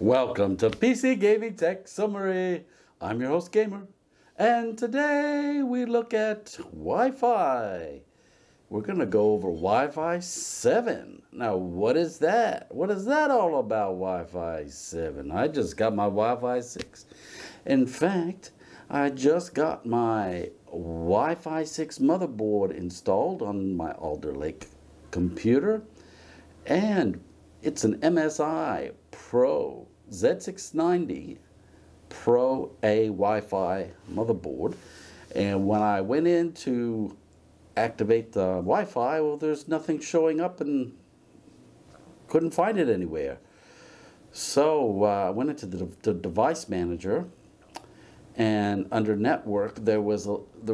Welcome to PC Gaming Tech Summary. I'm your host Gamer, and today we look at Wi-Fi. We're going to go over Wi-Fi 7. Now, what is that? What is that all about, Wi-Fi 7? I just got my Wi-Fi 6. In fact, I just got my Wi-Fi 6 motherboard installed on my Alder Lake computer, and it's an MSI Pro Z690 Pro A Wi-Fi motherboard. And when I went in to activate the Wi-Fi, well, there's nothing showing up and couldn't find it anywhere. So I went into the device manager, and under network there was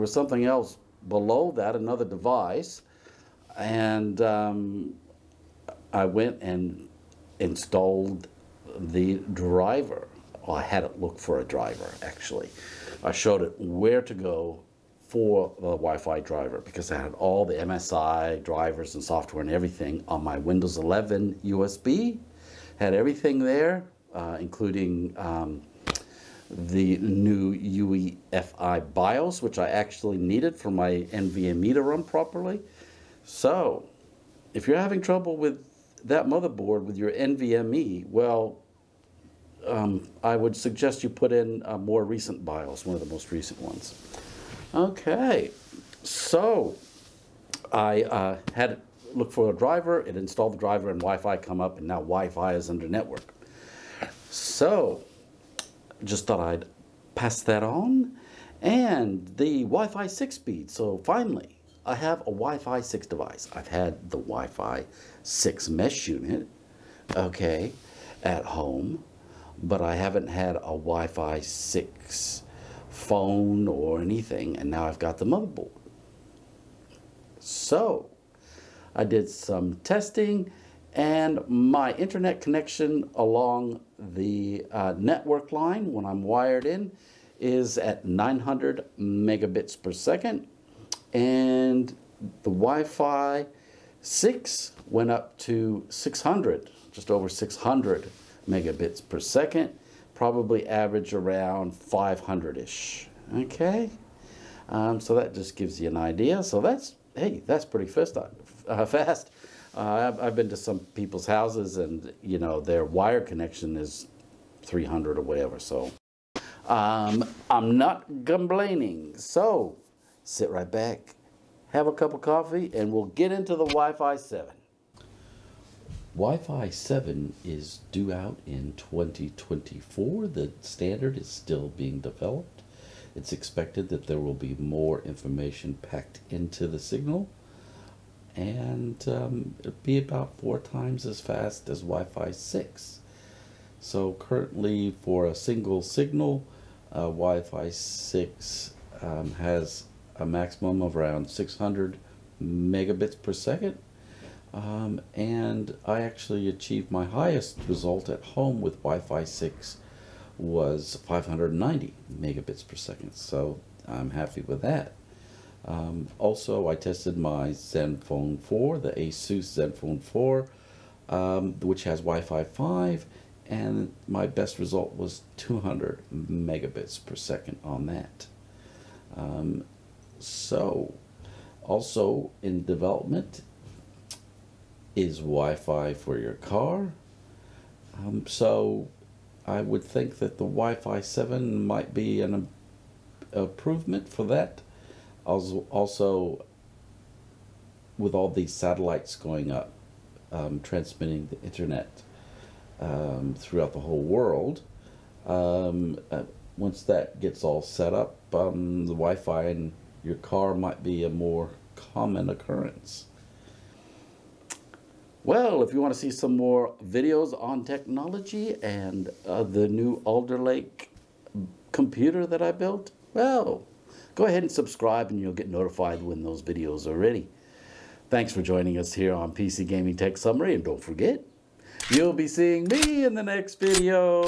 something else below that, another device, and I went and installed the driver. Well, I had it look for a driver, actually. I showed it where to go for the Wi-Fi driver because I had all the MSI drivers and software and everything on my Windows 11 USB. Had everything there, including the new UEFI BIOS, which I actually needed for my NVMe to run properly. So, if you're having trouble with that motherboard with your NVMe, well, I would suggest you put in a more recent BIOS, one of the most recent ones. Okay, so I had it look for a driver, it installed the driver, and Wi-Fi come up, and now Wi-Fi is under network. So, just thought I'd pass that on. And the Wi-Fi 6 speed, so finally, I have a Wi-Fi 6 device. I've had the Wi-Fi 6 mesh unit, okay, at home, but I haven't had a Wi-Fi 6 phone or anything, and now I've got the motherboard. So, I did some testing, and my internet connection along the network line when I'm wired in is at 900 megabits per second, and the Wi-Fi 6 went up to 600, just over 600 megabits per second, probably average around 500-ish. Okay, so that just gives you an idea. So that's, hey, that's pretty fast. I've been to some people's houses, and you know their wire connection is 300 or whatever. So I'm not complaining. So sit right back, have a cup of coffee, and we'll get into the Wi-Fi 7. Wi-Fi 7 is due out in 2024. The standard is still being developed. It's expected that there will be more information packed into the signal, and it'll be about 4 times as fast as Wi-Fi 6. So currently, for a single signal, Wi-Fi 6 has a maximum of around 600 megabits per second. And I actually achieved my highest result at home with Wi-Fi 6 was 590 megabits per second. So I'm happy with that. Also, I tested my Zenfone 4, the Asus Zenfone 4, which has Wi-Fi 5, and my best result was 200 megabits per second on that. So, also in development is Wi-Fi for your car. So I would think that the Wi-Fi 7 might be an improvement for that. Also, with all these satellites going up, transmitting the internet throughout the whole world, once that gets all set up, the Wi-Fi in your car might be a more common occurrence. Well, if you want to see some more videos on technology and the new Alder Lake computer that I built, well, go ahead and subscribe and you'll get notified when those videos are ready. Thanks for joining us here on PC Gaming Tech Summary, and don't forget, you'll be seeing me in the next video.